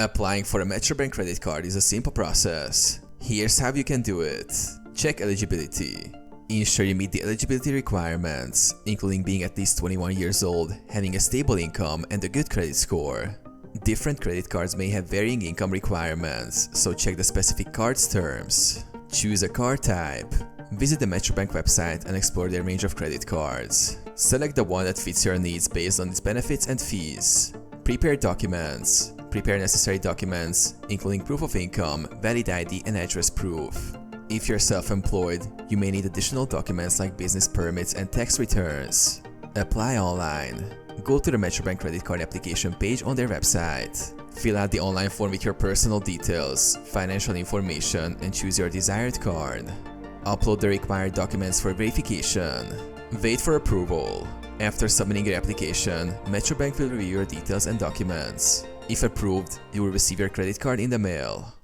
Applying for a Metrobank credit card is a simple process. Here's how you can do it. Check eligibility. Ensure you meet the eligibility requirements, including being at least 21 years old, having a stable income, and a good credit score. Different credit cards may have varying income requirements, so check the specific card's terms. Choose a card type. Visit the Metrobank website and explore their range of credit cards. Select the one that fits your needs based on its benefits and fees. Prepare documents. Prepare necessary documents, including proof of income, valid ID, and address proof. If you're self-employed, you may need additional documents like business permits and tax returns. Apply online. Go to the Metrobank credit card application page on their website. Fill out the online form with your personal details, financial information, and choose your desired card. Upload the required documents for verification. Wait for approval. After submitting your application, Metrobank will review your details and documents. If approved, you will receive your credit card in the mail.